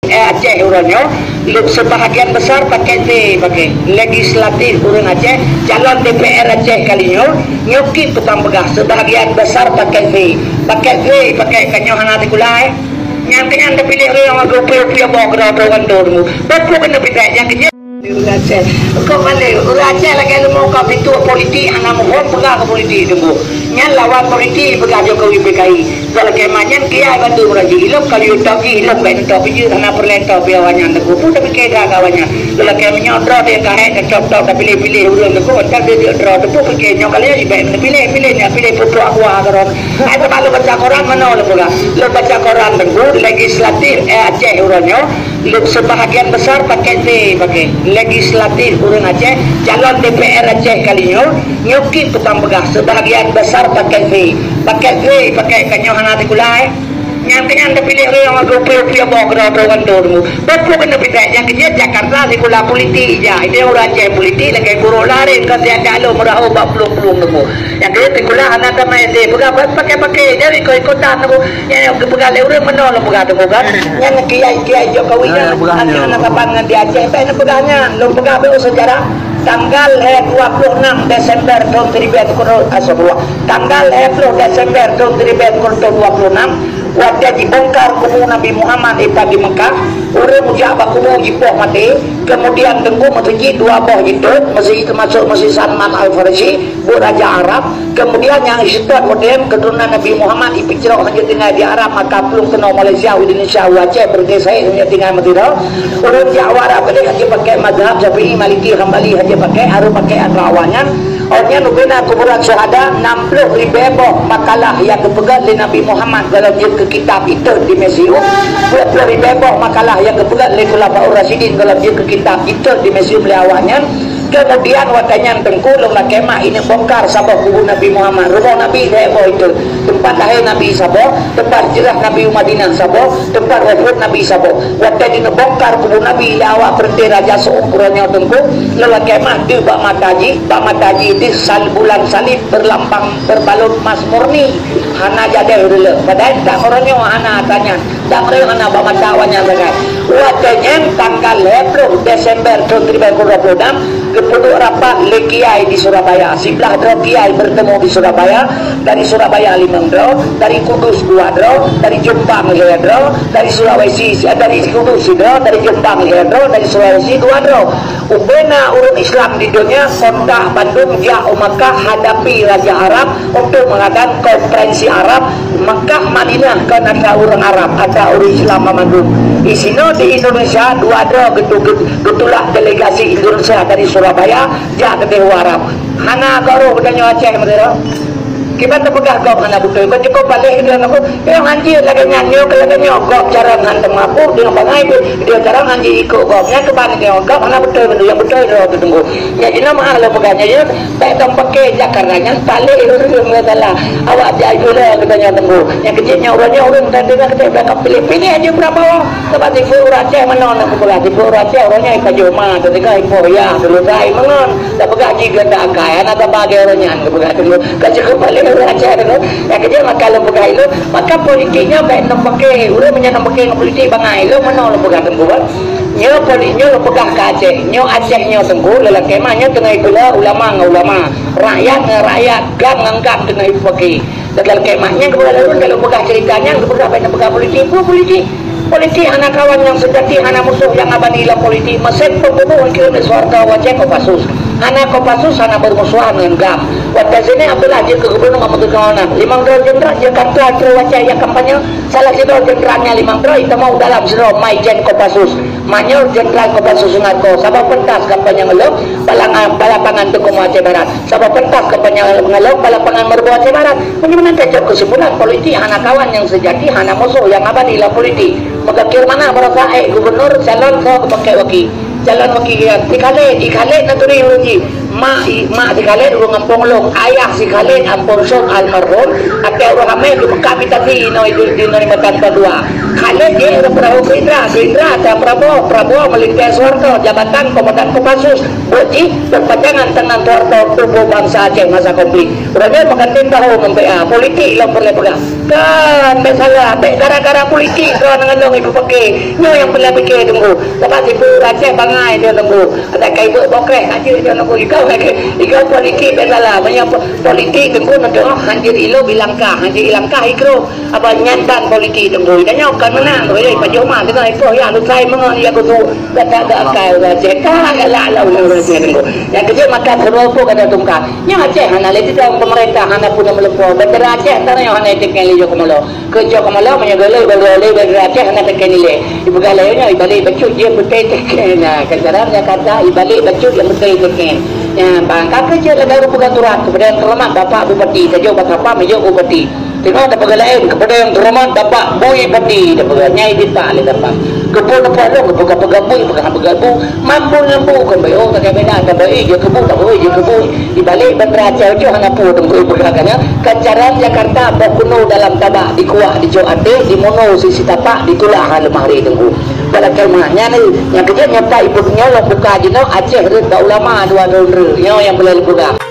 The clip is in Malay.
Aceh uranyo sebahagian besar pakai legislatif urang Aceh, calon DPR Aceh kalinya nyoki petang begah sebahagian besar pakai pakai kanyohan hati kulai nyangkanya anda pilih orang agak bawa kerana dormu betul kena pilih yang kecil Aceh kau balik Aceh lagi mau kau pintu politik anak mohon pegang ke politik tunggu nyan lawan politik pegang Jokowi PKI kalau kemanyan kia bantu meraji ilok kali utaki ilok baik tapi je anak perlentau biawannya tunggu pun tapi kaya kawannya kalau kemanyan draw dia kahek kecop-cop tapi pilih urang tunggu entar dia draw tunggu pakai nyok kali aja baik pilih putu aku akaron itu kalau baca koran mana lo pegang lo baca koran tunggu legislatif Aceh urangnya sebahagian besar pakai legislatif urang Aceh, calon DPR Aceh kalinya nyoki petang begah sebahagian besar pakai kanyohan hati kulai nyangkanya anda pilih orang agak bawa kerana dormu betul kena pilih yang kecil Jakarta di kula politik ya itu orang Aceh politik lagi buruk lari ke tiada lo merau belum temu yang kecil di kula anak tamai deh pakai jadi ikut-ikutan temu yang pegang orang mana lo pegang temu kan yang kiai Jokowi anak kapan di Aceh tak pegangnya lo pegang sejarah tanggal 26 Desember tahun 2026 tanggal 20 Desember tahun 2026 wajah dibongkar kubu Nabi Muhammad di Mekah orang mujabah kubu jipoh mati kemudian tengku masjid dua boh itu masjid termasuk masjid Salman Al-Farisi bu Raja Arab kemudian yang isbat modern keturunan Nabi Muhammad ipicrok hanya tinggal di Arab maka belum kena Malaysia Indonesia Aceh bergesai hanya tinggal Madinah orang Jawa Arab ini hanya pakai madhab Syafi'i Maliki Hambali hanya pakai harus pakai atrawannya orangnya nubina kuburan syuhada 60 ribu makalah yang kepegang oleh Nabi Muhammad dalam ke kitab itu di Mesir 20 ribu makalah yang kepegang oleh Khulafaur Rasyidin dalam ke kitab itu di Mesir awalnya kemudian watanya tengku lomba kemah ini bongkar sabah kubu Nabi Muhammad rumah Nabi Debo itu tempat lahir Nabi Sabo tempat jerah Nabi Madinah Sabo tempat wafat Nabi Sabo watanya ini bongkar kubu Nabi awak berhenti raja seukurannya tengku lomba kemah di Bak Mataji di bulan salib berlambang berbalut emas murni hana jadi dulu padahal tak orangnya anak tanya tak orang anak Bak Matawanya sangat watanya tanggal 10 Desember tahun 2026 kepuduk rapat le kiai di Surabaya sebelah draw kiai bertemu di Surabaya dari Surabaya 5 draw dari Kudus 2 draw dari Jombang 5 draw dari Sulawesi dari Kudus draw dari Jombang 5 draw dari Sulawesi 2 draw ubena urut Islam di dunia kontak Bandung ya Makkah hadapi Raja Arab untuk mengadakan konferensi Arab Makkah Madinah kan ada orang Arab ada orang Islam Bandung di sini di Indonesia 2 draw getulah delegasi Indonesia dari Surabaya ja ke Dewa Arab hana garo bedanya Aceh madero kita terpegah kau hana betul kau cukup balik dia aku yang anjir lagi nyanyi lagi nyogok cara ngantem aku dia bangai dia cara anjir ikut goknya ke balik dia gok hana betul yang betul dia tunggu ya ini mahal lo pegahnya ya tak tam pakai Jakartanya balik itu masalah awak jai dulu katanya tunggu yang kecilnya orang tadi kita bilang pilih aja berapa tempat di Pulau Aceh mana nak pulau di Pulau Aceh orangnya ikajoma ketika ipoya dulu saya mengon tak pegah jika tak kaya nak bagi orangnya pegah tunggu cukup balik orang Aceh tu yang kecil maka lo pegang itu maka politiknya baik nak pakai udah menyenang pakai politik bangai lo mana lo pegang tunggu nyo politiknya lo pegang ke Aceh nyo Acehnya tunggu lelaki mahnya tengah itulah ulama rakyat gang tengah itu pakai dan kemahnya kepada lu kalau pegang ceritanya kepada apa yang pegang politik anak kawan yang sejati anak musuh yang abadi dalam politik mesin pembunuh kira di suarga wajah Kopassus anak Kopassus anak bermusuhan dengan GAM waktu sini Abdullah dia ke gubernur Mahmud Kawana 5 tahun jenderal dia kantor wajah yang kampanye salah satu jenderalnya 5 tahun itu mau dalam zero Maijen Kopassus Manyol jenderal Kopassus Sungatko sabab pentas kampanye ngelup balapangan Tukung Aceh Barat sabab pentas kampanye ngelup balapangan Merbu Aceh Barat bagaimana cocok kesimpulan politik anak kawan yang sejati anak musuh yang abadi dalam politik maka kira mana merasa gubernur calon so pakai waki jalan makikiyan ikalit na tuloy yung ji ma si Khalid urang ang ponglong ayah si Khalid ang porson almarhum at kaya urang kami kumagkapit tadi di na matanda dua Khalid urang Prabowo Gerindra ta Prabowo melintas warto jabatan komandan Kopassus buji berpanjangan tengah warto tubuh bangsa Aceh masa konflik urangnya makantin tahu membea politik lang perlu pegang kan masalah gara-gara politik kan ngalong ibu pakai nyo yang perlu pikir tunggu dapat ibu Aceh bangai dia tunggu ada kai ibu bokrek aja dia tunggu ikaw politik besalah banyak politik tunggu nanti hancur ilo bilangkah ikro apa nyantan politik tunggu dan nyaw kan menang boleh pajoma kita ikut ya lu saya mengon ya kutu kata ada akal Aceh kalah lalu Aceh tunggu yang kecil maka beropo kata tungka yang Aceh hana leti dalam pemerintah hana pun melepo bendera Aceh tanah yang hana tekan lijo kemalo kerja kemalo menyagalai bendera Aceh hana tekan nilai ibu galaynya ibalik bacut dia betul tekan kejarannya kata ibalik bacut yang betul tekan ya bangka kerja lega pegaturan kepada yang terhormat Bapak Bupati Tajau Batapa Mejo Bupati tengok ada pegalain kepada yang terhormat Bapak Boy Bupati dan peganyai di Pak le dapat kebun apa lo kebun begabu mampu lembu kan bayo tak beda tak baik je kebun tak baik je kebun di balik bendera Aceh je hang apa tunggu pergakanya kejaran Jakarta bokuno dalam tabak di kuah di Joate di mono sisi tapak ditulah lemari tunggu pada kemahnya ni yang kerja nyata ibu punya lo buka jino Aceh reda ulama dua yang boleh buka